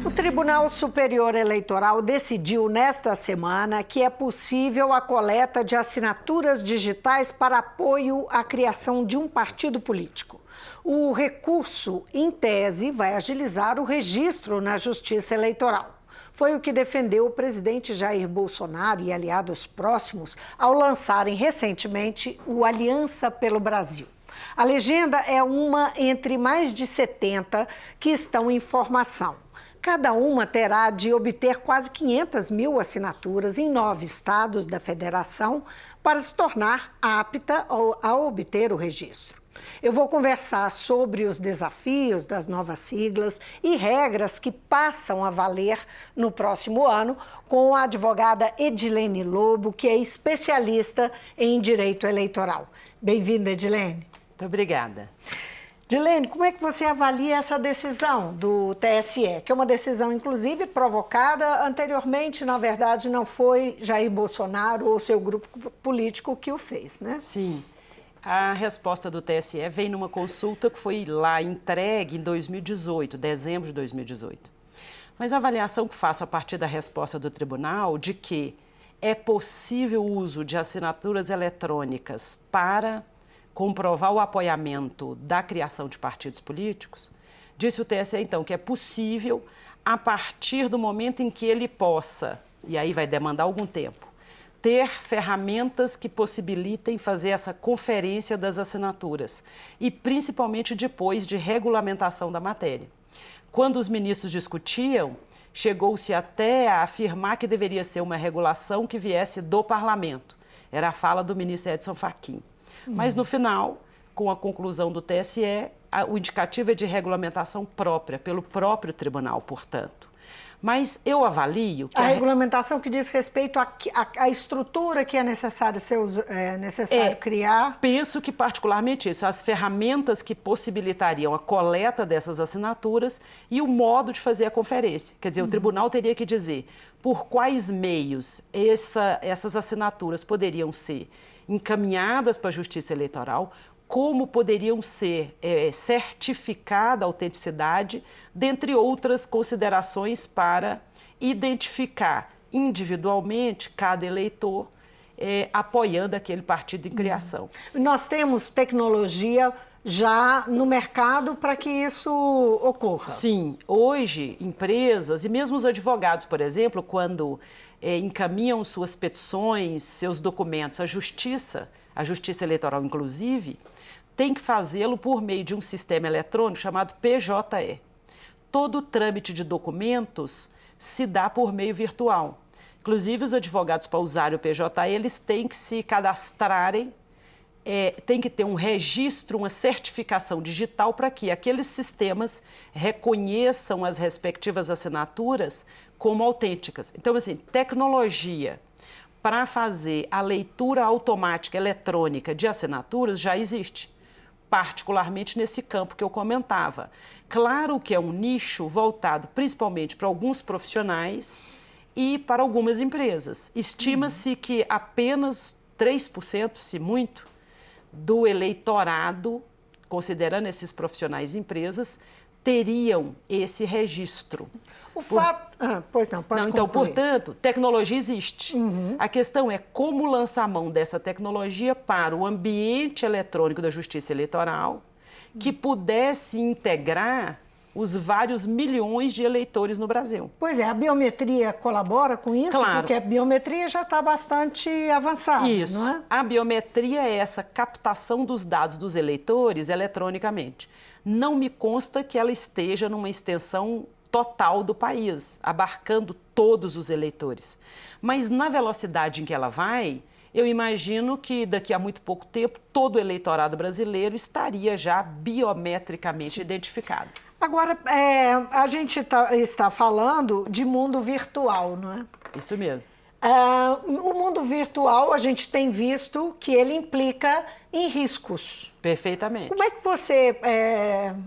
O Tribunal Superior Eleitoral decidiu nesta semana que é possível a coleta de assinaturas digitais para apoio à criação de um partido político. O recurso, em tese, vai agilizar o registro na Justiça Eleitoral. Foi o que defendeu o presidente Jair Bolsonaro e aliados próximos ao lançarem recentemente o Aliança pelo Brasil. A legenda é uma entre mais de 70 que estão em formação. Cada uma terá de obter quase 500 mil assinaturas em 9 estados da federação para se tornar apta a obter o registro. Eu vou conversar sobre os desafios das novas siglas e regras que passam a valer no próximo ano com a advogada Edilene Lobo, que é especialista em direito eleitoral. Bem-vinda, Edilene. Muito obrigada. Edilene, como é que você avalia essa decisão do TSE, que é uma decisão, inclusive, provocada anteriormente, na verdade, não foi Jair Bolsonaro ou seu grupo político que o fez, né? Sim. A resposta do TSE vem numa consulta que foi lá entregue em 2018, dezembro de 2018. Mas a avaliação que faço a partir da resposta do tribunal de que é possível o uso de assinaturas eletrônicas para comprovar o apoiamento da criação de partidos políticos, disse o TSE, então, que é possível a partir do momento em que ele possa, e aí vai demandar algum tempo, ter ferramentas que possibilitem fazer essa conferência das assinaturas e principalmente depois de regulamentação da matéria. Quando os ministros discutiam, chegou-se até a afirmar que deveria ser uma regulação que viesse do parlamento. Era a fala do ministro Edson Fachin. Mas no final, com a conclusão do TSE, o indicativo é de regulamentação própria, pelo próprio tribunal, portanto. Mas eu avalio que a regulamentação que diz respeito à estrutura que é necessário criar. Penso que particularmente isso, as ferramentas que possibilitariam a coleta dessas assinaturas e o modo de fazer a conferência. Quer dizer, o tribunal teria que dizer por quais meios essas assinaturas poderiam ser encaminhadas para a Justiça Eleitoral, como poderiam ser certificada a autenticidade, dentre outras considerações para identificar individualmente cada eleitor apoiando aquele partido em criação. Nós temos tecnologia já no mercado para que isso ocorra? Sim, hoje empresas e mesmo os advogados, por exemplo, quando encaminham suas petições, seus documentos à Justiça Eleitoral inclusive, tem que fazê-lo por meio de um sistema eletrônico chamado PJE. Todo o trâmite de documentos se dá por meio virtual. Inclusive, os advogados, para usarem o PJE, eles têm que se cadastrarem, tem que ter um registro, uma certificação digital para que aqueles sistemas reconheçam as respectivas assinaturas como autênticas. Então, assim, tecnologia para fazer a leitura automática eletrônica de assinaturas já existe, particularmente nesse campo que eu comentava. Claro que é um nicho voltado principalmente para alguns profissionais e para algumas empresas. Estima-se que apenas 3%, se muito, do eleitorado, considerando esses profissionais e empresas, teriam esse registro. Pois não, pode concluir. Então, portanto, tecnologia existe. A questão é como lançar a mão dessa tecnologia para o ambiente eletrônico da Justiça Eleitoral que pudesse integrar os vários milhões de eleitores no Brasil. Pois é, a biometria colabora com isso? Claro. Porque a biometria já está bastante avançada, isso. Não é? A biometria é essa captação dos dados dos eleitores eletronicamente. Não me consta que ela esteja numa extensão total do país, abarcando todos os eleitores. Mas na velocidade em que ela vai, eu imagino que daqui a muito pouco tempo todo o eleitorado brasileiro estaria já biometricamente identificado. Agora, a gente está falando de mundo virtual, não é? Isso mesmo. O mundo virtual, a gente tem visto que ele implica em riscos. Perfeitamente. Como é que você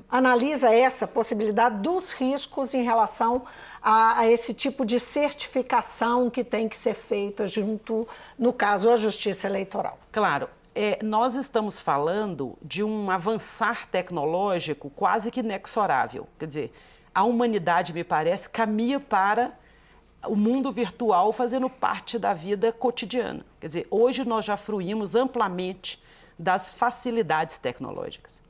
analisa essa possibilidade dos riscos em relação a esse tipo de certificação que tem que ser feita junto, no caso, à Justiça Eleitoral? Claro. Nós estamos falando de um avançar tecnológico quase que inexorável. Quer dizer, a humanidade, me parece, caminha para o mundo virtual fazendo parte da vida cotidiana. Quer dizer, hoje nós já fruímos amplamente das facilidades tecnológicas.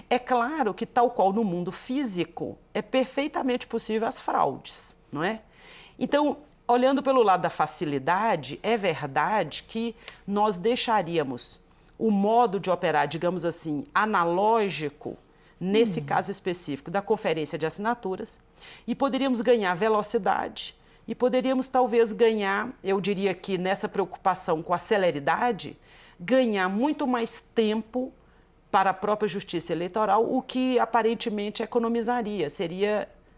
É claro que, tal qual no mundo físico, é perfeitamente possível as fraudes, não é? Então, olhando pelo lado da facilidade, é verdade que nós deixaríamos o modo de operar, digamos assim, analógico, nesse caso específico da conferência de assinaturas, e poderíamos ganhar velocidade, e poderíamos talvez ganhar, eu diria que nessa preocupação com a celeridade, ganhar muito mais tempo para a própria justiça eleitoral, o que aparentemente economizaria,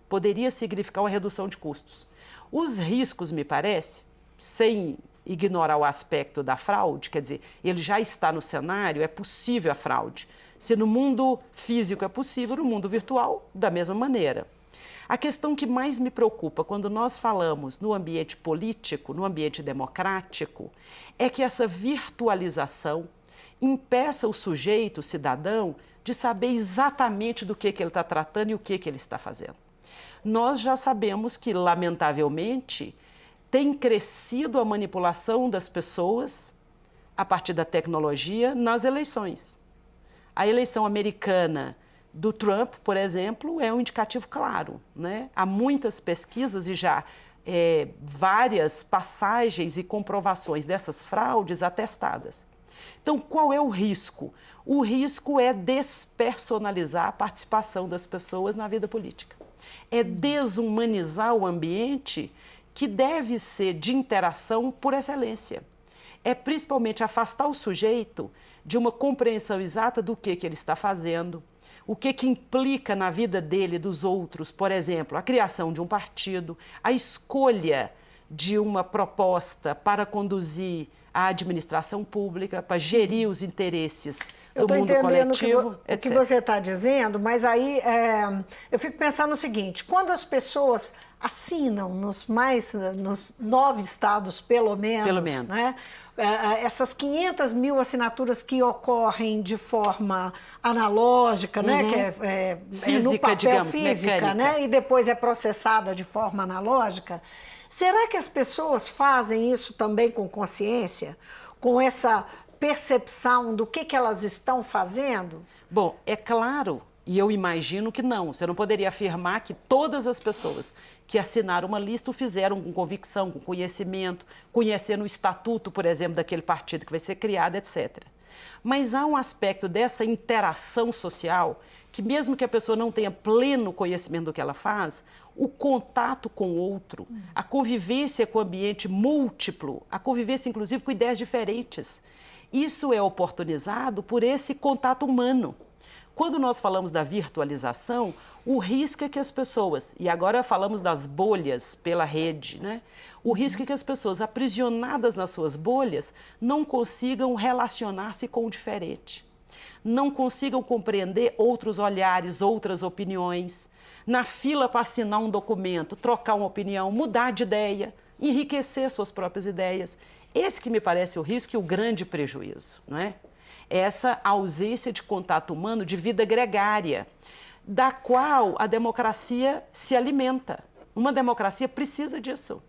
poderia significar uma redução de custos. Os riscos, me parece, sem ignorar o aspecto da fraude, quer dizer, ele já está no cenário, é possível a fraude. Se no mundo físico é possível, no mundo virtual, da mesma maneira. A questão que mais me preocupa quando nós falamos no ambiente político, no ambiente democrático, é que essa virtualização impeça o sujeito, o cidadão, de saber exatamente do que ele está tratando e o que ele está fazendo. Nós já sabemos que, lamentavelmente, tem crescido a manipulação das pessoas a partir da tecnologia nas eleições. A eleição americana do Trump, por exemplo, é um indicativo claro, né? Há muitas pesquisas e já várias passagens e comprovações dessas fraudes atestadas. Então, qual é o risco? O risco é despersonalizar a participação das pessoas na vida política. É desumanizar o ambiente que deve ser de interação por excelência. É principalmente afastar o sujeito de uma compreensão exata do que ele está fazendo, o que implica na vida dele e dos outros, por exemplo, a criação de um partido, a escolha de uma proposta para conduzir a administração pública, para gerir os interesses do mundo coletivo, o que você está dizendo, mas aí eu fico pensando no seguinte, quando as pessoas assinam nos 9 estados, pelo menos. Né? Essas 500 mil assinaturas que ocorrem de forma analógica, né? Que física, no papel, digamos, física, né? E depois é processada de forma analógica. Será que as pessoas fazem isso também com consciência? Com essa percepção do que elas estão fazendo? Bom, é claro, e eu imagino que não. Você não poderia afirmar que todas as pessoas que assinaram uma lista o fizeram com convicção, com conhecimento, conhecendo o estatuto, por exemplo, daquele partido que vai ser criado, etc. Mas há um aspecto dessa interação social que, mesmo que a pessoa não tenha pleno conhecimento do que ela faz, o contato com o outro, a convivência com o ambiente múltiplo, a convivência, inclusive, com ideias diferentes, isso é oportunizado por esse contato humano. Quando nós falamos da virtualização, o risco é que as pessoas, e agora falamos das bolhas pela rede, né? O risco é que as pessoas aprisionadas nas suas bolhas não consigam relacionar-se com o diferente, não consigam compreender outros olhares, outras opiniões, na fila para assinar um documento, trocar uma opinião, mudar de ideia, enriquecer suas próprias ideias. Esse que me parece o risco e o grande prejuízo, não é? Essa ausência de contato humano, de vida gregária, da qual a democracia se alimenta. Uma democracia precisa disso.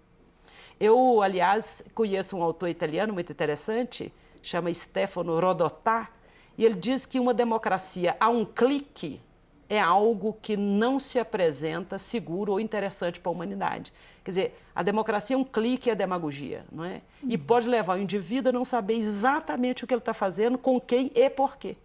Eu, aliás, conheço um autor italiano muito interessante, chama Stefano Rodotà, e ele diz que uma democracia a um clique é algo que não se apresenta seguro ou interessante para a humanidade. Quer dizer, a democracia é um clique e a demagogia, não é? E pode levar o indivíduo a não saber exatamente o que ele está fazendo, com quem e por quê.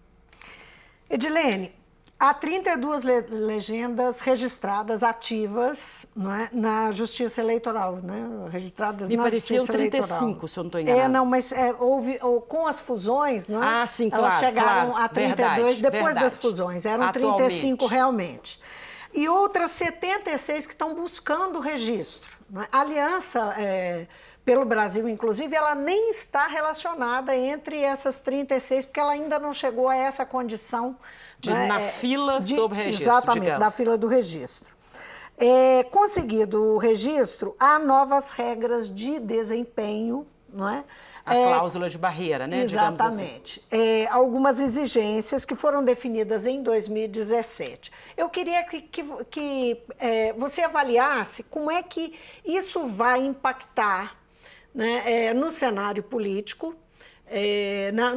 Edilene, há 32 legendas registradas ativas, não é, na Justiça Eleitoral, né? Registradas Me na pareciam Justiça 35, Eleitoral. se eu não estou enganada. Não, mas houve, com as fusões, não é? Ah, sim, elas claro, chegaram claro. a 32 Verdade, depois verdade. das fusões, eram Atualmente. 35 realmente. E outras 76 que estão buscando registro. Não é? A Aliança pelo Brasil, inclusive, ela nem está relacionada entre essas 36, porque ela ainda não chegou a essa condição. De, na fila sobre registro, exatamente, digamos. na fila do registro. Conseguido o registro, há novas regras de desempenho, não é? A cláusula de barreira, né? Exatamente. Digamos assim. Algumas exigências que foram definidas em 2017. Eu queria que você avaliasse como é que isso vai impactar, né, no cenário político,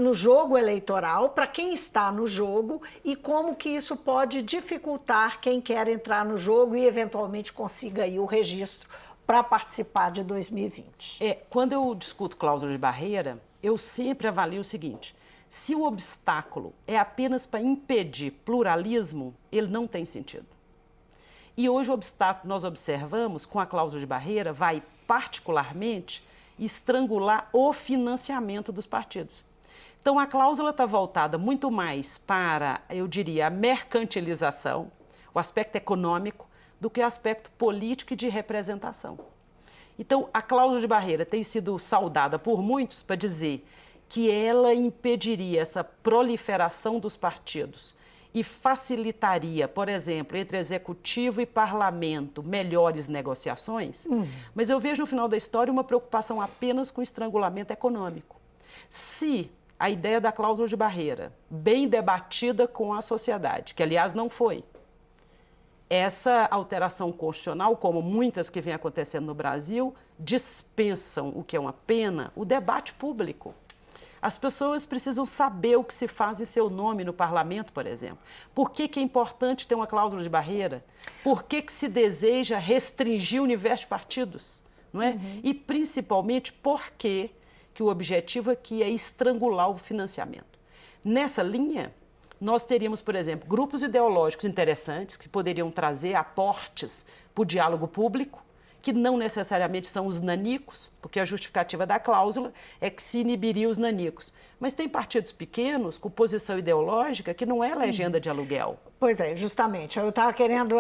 no jogo eleitoral, para quem está no jogo, e como que isso pode dificultar quem quer entrar no jogo e eventualmente consiga aí o registro para participar de 2020. Quando eu discuto cláusula de barreira, eu sempre avalio o seguinte: se o obstáculo é apenas para impedir pluralismo, ele não tem sentido. E hoje o obstáculo que nós observamos com a cláusula de barreira vai particularmente estrangular o financiamento dos partidos. Então a cláusula está voltada muito mais para, eu diria, a mercantilização, o aspecto econômico, do que o aspecto político e de representação. Então, a cláusula de barreira tem sido saudada por muitos para dizer que ela impediria essa proliferação dos partidos e facilitaria, por exemplo, entre executivo e parlamento, melhores negociações, mas eu vejo no final da história uma preocupação apenas com o estrangulamento econômico. Se a ideia da cláusula de barreira, bem debatida com a sociedade, que aliás não foi, essa alteração constitucional, como muitas que vêm acontecendo no Brasil, dispensam, o que é uma pena, o debate público. As pessoas precisam saber o que se faz em seu nome no parlamento, por exemplo. Por que é importante ter uma cláusula de barreira? Por que se deseja restringir o universo de partidos? Não é? E, principalmente, por que o objetivo aqui é estrangular o financiamento. Nessa linha, nós teríamos, por exemplo, grupos ideológicos interessantes que poderiam trazer aportes para o diálogo público, que não necessariamente são os nanicos, porque a justificativa da cláusula é que se inibiria os nanicos. Mas tem partidos pequenos com posição ideológica que não é legenda de aluguel. Pois é, justamente. Eu estava querendo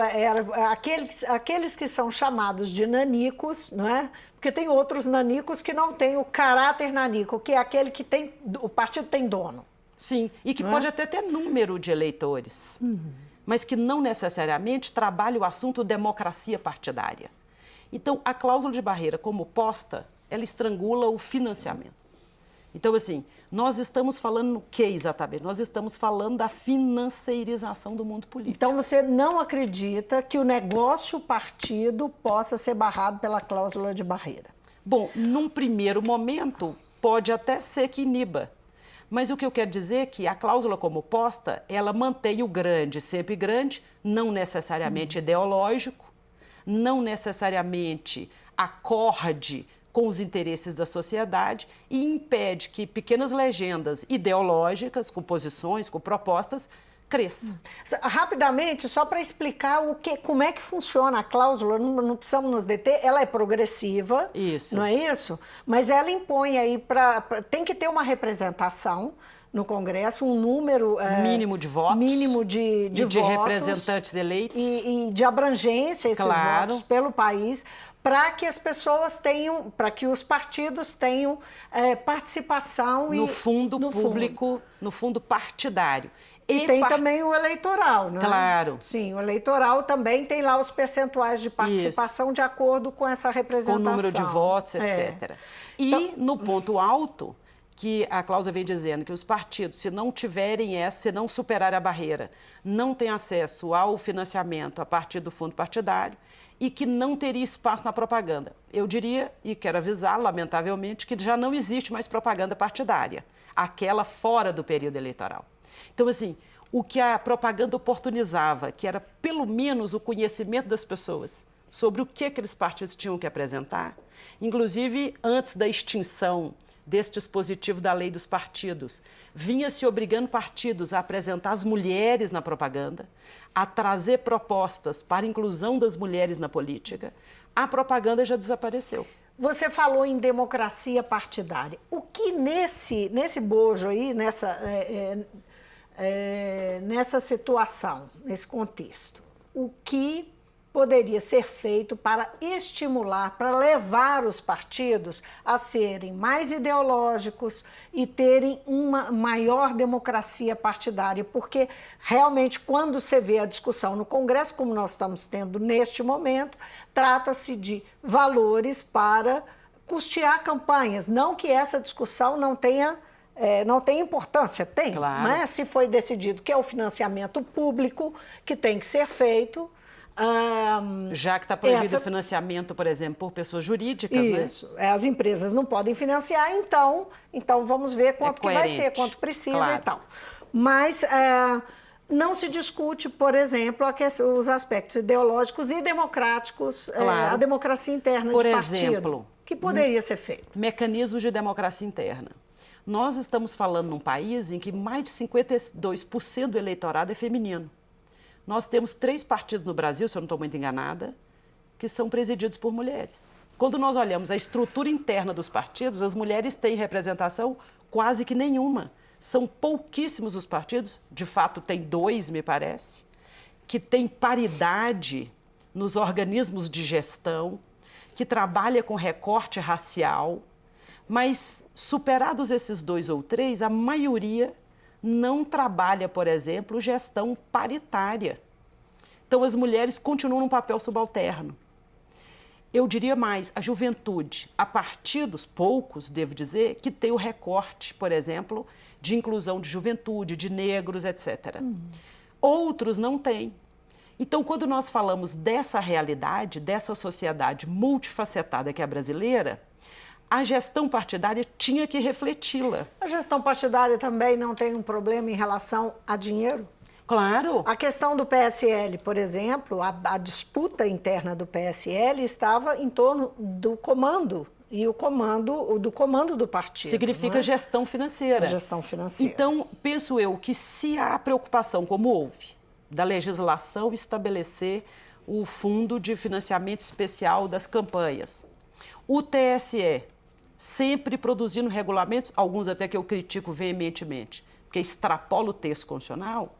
aqueles que são chamados de nanicos, não é? Porque tem outros nanicos que não têm o caráter nanico, que é aquele que tem, o partido tem dono. Sim, e que pode até ter número de eleitores, mas que não necessariamente trabalha o assunto democracia partidária. Então, a cláusula de barreira, como posta, ela estrangula o financiamento. Então, assim, nós estamos falando no que exatamente? Nós estamos falando da financeirização do mundo político. Então, você não acredita que o negócio partido possa ser barrado pela cláusula de barreira? Bom, num primeiro momento, pode até ser que iniba. Mas o que eu quero dizer é que a cláusula como posta, ela mantém o grande sempre grande, não necessariamente ideológico, não necessariamente acorde com os interesses da sociedade e impede que pequenas legendas ideológicas, com posições, com propostas, cresçam. Rapidamente, só para explicar como é que funciona a cláusula, não precisamos nos deter, ela é progressiva, isso. Não é isso? Mas ela impõe aí, tem que ter uma representação no Congresso, um número mínimo de votos, mínimo de votos, representantes eleitos e de abrangência esses votos pelo país, para que as pessoas tenham, para que os partidos tenham participação no fundo público, no fundo partidário. E tem também o eleitoral, né? Claro. Sim, o eleitoral também tem lá os percentuais de participação de acordo com essa representação. Com o número de votos, etc. E então, no ponto alto, que a cláusula vem dizendo que os partidos, se não tiverem se não superarem a barreira, não têm acesso ao financiamento a partir do fundo partidário e que não teria espaço na propaganda. Eu diria, e quero avisar, lamentavelmente, que já não existe mais propaganda partidária, aquela fora do período eleitoral. Então, assim, o que a propaganda oportunizava, que era pelo menos o conhecimento das pessoas sobre o que aqueles partidos tinham que apresentar, inclusive antes da extinção desse dispositivo da lei dos partidos, vinha se obrigando partidos a apresentar as mulheres na propaganda, a trazer propostas para a inclusão das mulheres na política, a propaganda já desapareceu. Você falou em democracia partidária. O que nesse bojo aí, nessa situação, nesse contexto, o que poderia ser feito para estimular, para levar os partidos a serem mais ideológicos e terem uma maior democracia partidária? Porque realmente, quando você vê a discussão no Congresso, como nós estamos tendo neste momento, trata-se de valores para custear campanhas. Não que essa discussão não tenha importância, tem. Claro. Né? Se foi decidido que é o financiamento público que tem que ser feito. Já que está proibido o financiamento, por exemplo, por pessoas jurídicas, isso, né? As empresas não podem financiar, então vamos ver quanto que vai ser, quanto precisa, claro, e tal. Mas não se discute, por exemplo, os aspectos ideológicos e democráticos, claro, a democracia interna de partido, exemplo, que poderia ser feito. Mecanismos de democracia interna. Nós estamos falando num país em que mais de 52% do eleitorado é feminino. Nós temos 3 partidos no Brasil, se eu não estou muito enganada, que são presididos por mulheres. Quando nós olhamos a estrutura interna dos partidos, as mulheres têm representação quase que nenhuma. São pouquíssimos os partidos, de fato tem 2, me parece, que têm paridade nos organismos de gestão, que trabalha com recorte racial, mas superados esses 2 ou 3, a maioria não trabalha, por exemplo, gestão paritária. Então, as mulheres continuam num papel subalterno. Eu diria mais, a juventude, há partidos, poucos, devo dizer, que tem o recorte, por exemplo, de inclusão de juventude, de negros, etc. Outros não têm. Então, quando nós falamos dessa realidade, dessa sociedade multifacetada que é a brasileira, a gestão partidária tinha que refleti-la. A gestão partidária também não tem um problema em relação a dinheiro? Claro. A questão do PSL, por exemplo, a disputa interna do PSL estava em torno do comando, e do comando do partido. Significa gestão financeira. A gestão financeira. Então, penso eu que se há preocupação, como houve, da legislação estabelecer o fundo de financiamento especial das campanhas, o TSE sempre produzindo regulamentos, alguns até que eu critico veementemente, porque extrapola o texto constitucional,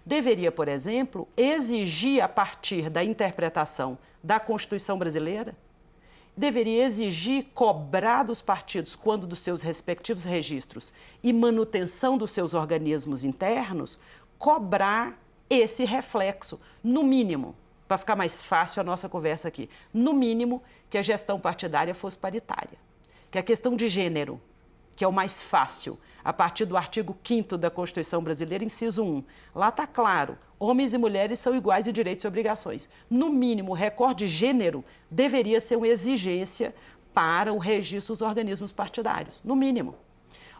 deveria, por exemplo, exigir, a partir da interpretação da Constituição brasileira, deveria exigir cobrar dos partidos, quando dos seus respectivos registros e manutenção dos seus organismos internos, cobrar esse reflexo, no mínimo, para ficar mais fácil a nossa conversa aqui, no mínimo que a gestão partidária fosse paritária. Que a questão de gênero, que é o mais fácil, a partir do artigo 5º da Constituição Brasileira, inciso 1. Lá está claro, homens e mulheres são iguais em direitos e obrigações. No mínimo, o recorde de gênero deveria ser uma exigência para o registro dos organismos partidários, no mínimo.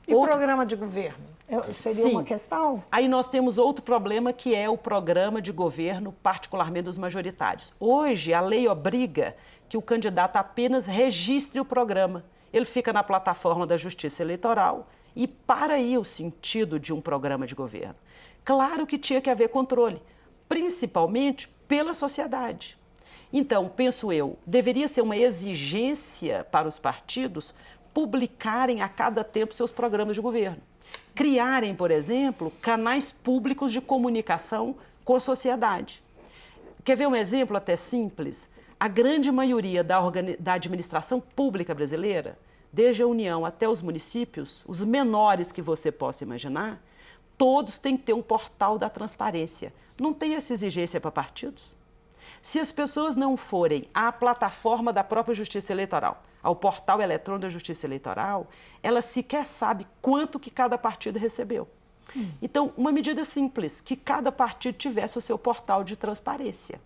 E o programa de governo? Seria uma questão? Aí nós temos outro problema, que é o programa de governo, particularmente dos majoritários. Hoje, a lei obriga que o candidato apenas registre o programa. Ele fica na plataforma da Justiça Eleitoral e para aí o sentido de um programa de governo. Claro que tinha que haver controle, principalmente pela sociedade. Então, penso eu, deveria ser uma exigência para os partidos publicarem a cada tempo seus programas de governo. Criarem, por exemplo, canais públicos de comunicação com a sociedade. Quer ver um exemplo até simples? A grande maioria da administração pública brasileira, desde a União até os municípios, os menores que você possa imaginar, todos têm que ter um portal da transparência. Não tem essa exigência para partidos? Se as pessoas não forem à plataforma da própria Justiça Eleitoral, ao portal eletrônico da Justiça Eleitoral, ela sequer sabe quanto que cada partido recebeu. Então, uma medida simples, que cada partido tivesse o seu portal de transparência,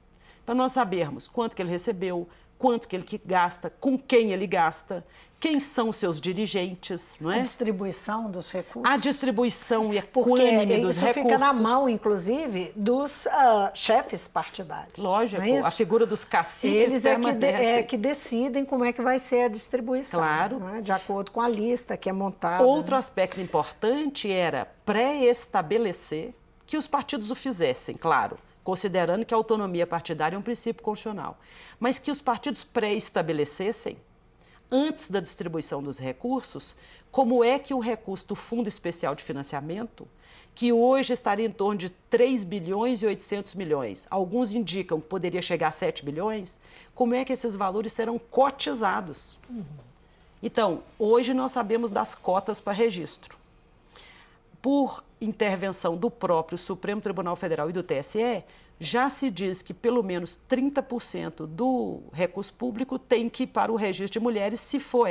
para nós sabermos quanto que ele recebeu, quanto que ele gasta, com quem ele gasta, quem são os seus dirigentes, não é? A distribuição dos recursos. A distribuição equânime dos recursos. Isso fica na mão, inclusive, dos chefes partidários. Lógico, a figura dos caciques eles permanece. que decidem como é que vai ser a distribuição. Claro. Né? De acordo com a lista que é montada. Outro aspecto importante era pré-estabelecer que os partidos o fizessem, claro, considerando que a autonomia partidária é um princípio constitucional, mas que os partidos pré-estabelecessem, antes da distribuição dos recursos, como é que o recurso do Fundo Especial de Financiamento, que hoje estaria em torno de 3 bilhões e 800 milhões, alguns indicam que poderia chegar a 7 bilhões, como é que esses valores serão cotizados? Então, hoje nós sabemos das cotas para registro. por intervenção do próprio Supremo Tribunal Federal e do TSE, já se diz que pelo menos 30% do recurso público tem que ir para o registro de mulheres, se for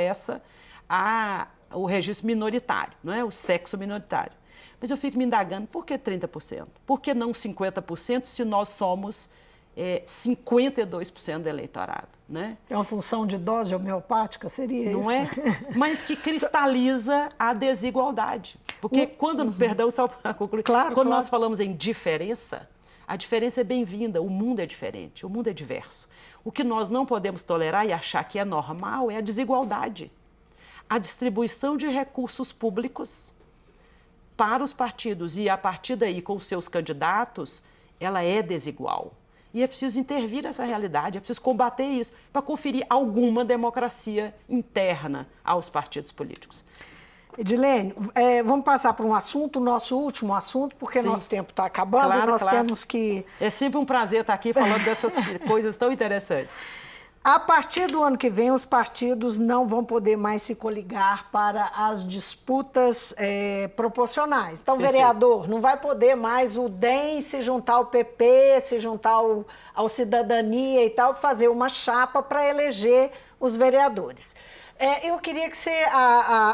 o registro minoritário, não é? O sexo minoritário. Mas eu fico me indagando, por que 30%? Por que não 50% se nós somos 52% do eleitorado? Né? É uma função de dose homeopática, seria isso? Não é? Mas que cristaliza a desigualdade. Porque quando, perdão, só para concluir, quando nós falamos em diferença, a diferença é bem-vinda, o mundo é diferente, o mundo é diverso. O que nós não podemos tolerar e achar que é normal é a desigualdade. A distribuição de recursos públicos para os partidos e, a partir daí, com os seus candidatos, ela é desigual. E é preciso intervir nessa realidade, é preciso combater isso, para conferir alguma democracia interna aos partidos políticos. Edilene, vamos passar para um assunto, o nosso último assunto, porque Sim. Nosso tempo está acabando, claro, nós claro. temos que... É sempre um prazer estar aqui falando dessas coisas tão interessantes. A partir do ano que vem, os partidos não vão poder mais se coligar para as disputas proporcionais. Então, Perfeito. Vereador, não vai poder mais o DEM se juntar ao PP, se juntar ao Cidadania e tal, fazer uma chapa para eleger os vereadores. Eu queria que você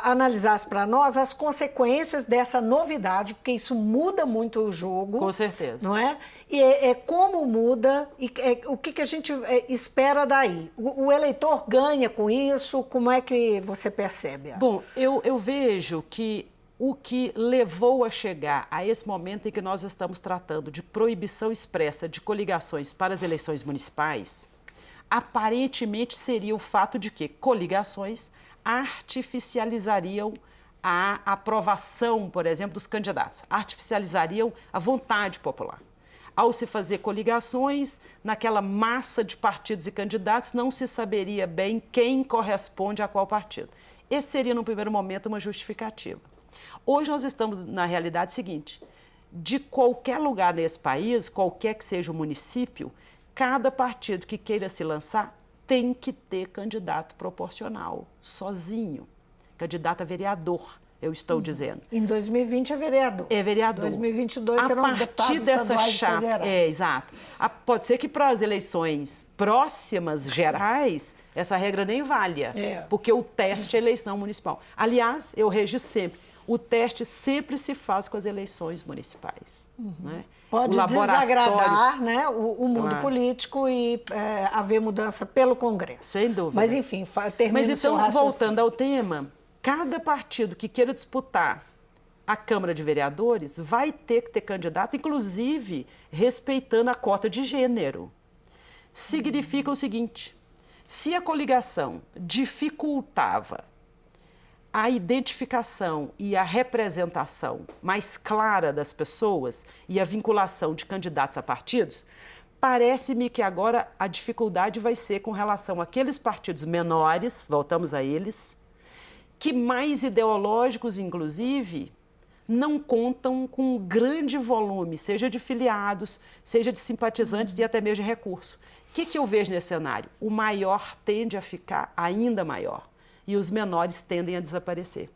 analisasse para nós as consequências dessa novidade, porque isso muda muito o jogo. Com certeza. Não é? E como muda e o que a gente espera daí? O eleitor ganha com isso? Como é que você percebe? Bom, eu vejo que o que levou a chegar a esse momento em que nós estamos tratando de proibição expressa de coligações para as eleições municipais, aparentemente seria o fato de que coligações artificializariam a aprovação, por exemplo, dos candidatos, artificializariam a vontade popular. Ao se fazer coligações, naquela massa de partidos e candidatos, não se saberia bem quem corresponde a qual partido. Esse seria, no primeiro momento, uma justificativa. Hoje nós estamos na realidade seguinte: de qualquer lugar nesse país, qualquer que seja o município, cada partido que queira se lançar tem que ter candidato proporcional, sozinho, candidato a vereador, eu estou dizendo. Em 2020 é vereador. É vereador. Em 2022 serão os deputados estaduais e federais. Exato. Pode ser que para as eleições próximas, gerais, essa regra nem valha, porque o teste é eleição municipal. Aliás, eu registro sempre, o teste sempre se faz com as eleições municipais. Né? Pode desagradar, né, o mundo político e haver mudança pelo Congresso. Sem dúvida. Mas, enfim, termina o seu raciocínio. Mas, então, voltando ao tema, cada partido que queira disputar a Câmara de Vereadores vai ter que ter candidato, inclusive respeitando a cota de gênero. Significa o seguinte: se a coligação dificultava a identificação e a representação mais clara das pessoas e a vinculação de candidatos a partidos, parece-me que agora a dificuldade vai ser com relação àqueles partidos menores, voltamos a eles, que mais ideológicos, inclusive, não contam com um grande volume, seja de filiados, seja de simpatizantes e até mesmo de recurso. O que eu vejo nesse cenário? O maior tende a ficar ainda maior e os menores tendem a desaparecer.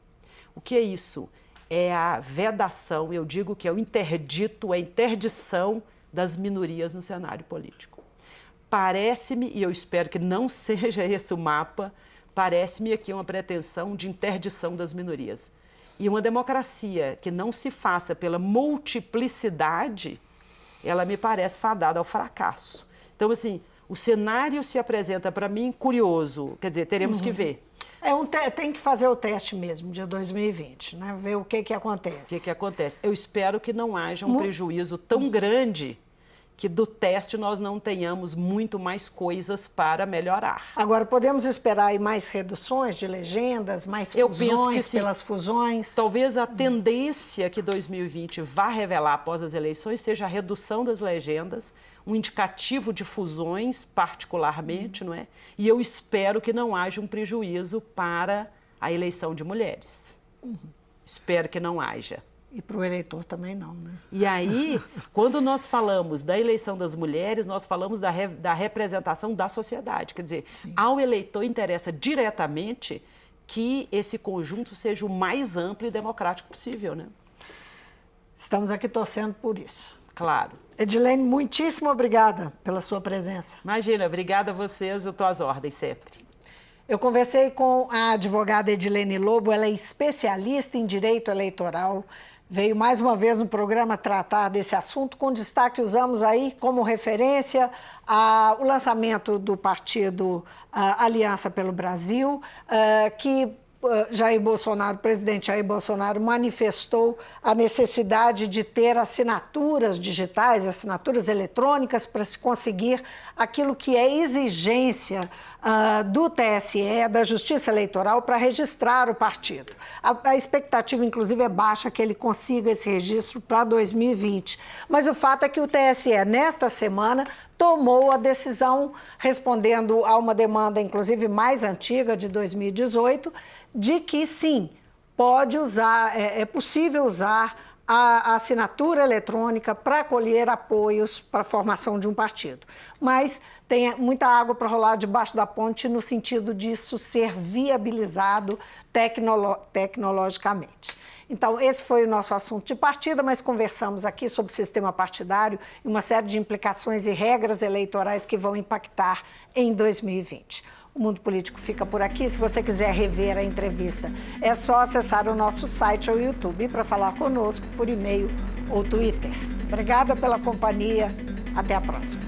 O que é isso? É a vedação, eu digo que é o interdito, a interdição das minorias no cenário político. Parece-me, e eu espero que não seja esse o mapa, parece-me aqui uma pretensão de interdição das minorias. E uma democracia que não se faça pela multiplicidade, ela me parece fadada ao fracasso. Então, assim, o cenário se apresenta para mim curioso, quer dizer, teremos que ver. Tem que fazer o teste mesmo, de 2020, né? Ver o que acontece. O que acontece? Eu espero que não haja um prejuízo tão grande que do teste nós não tenhamos muito mais coisas para melhorar. Agora, podemos esperar aí mais reduções de legendas, mais fusões pelas fusões? Talvez a tendência que 2020 vá revelar após as eleições seja a redução das legendas, um indicativo de fusões, particularmente, não é? E eu espero que não haja um prejuízo para a eleição de mulheres. Espero que não haja. E para o eleitor também não, né? E aí, quando nós falamos da eleição das mulheres, nós falamos da representação da sociedade. Quer dizer, ao eleitor interessa diretamente que esse conjunto seja o mais amplo e democrático possível, né? Estamos aqui torcendo por isso. Claro. Edilene, muitíssimo obrigada pela sua presença. Imagina, obrigada a vocês, eu estou às ordens sempre. Eu conversei com a advogada Edilene Lobo, ela é especialista em direito eleitoral, veio mais uma vez no programa tratar desse assunto, com destaque usamos aí como referência o lançamento do partido Aliança pelo Brasil, que o presidente Jair Bolsonaro manifestou a necessidade de ter assinaturas digitais, assinaturas eletrônicas para se conseguir aquilo que é exigência do TSE, da Justiça Eleitoral, para registrar o partido. A expectativa, inclusive, é baixa que ele consiga esse registro para 2020. Mas o fato é que o TSE, nesta semana, tomou a decisão, respondendo a uma demanda, inclusive mais antiga, de 2018, de que sim, é possível usar a assinatura eletrônica para colher apoios para a formação de um partido. Mas tem muita água para rolar debaixo da ponte no sentido disso ser viabilizado tecnologicamente. Então, esse foi o nosso assunto de partida, mas conversamos aqui sobre o sistema partidário e uma série de implicações e regras eleitorais que vão impactar em 2020. O Mundo Político fica por aqui. Se você quiser rever a entrevista, é só acessar o nosso site ou YouTube para falar conosco por e-mail ou Twitter. Obrigada pela companhia. Até a próxima.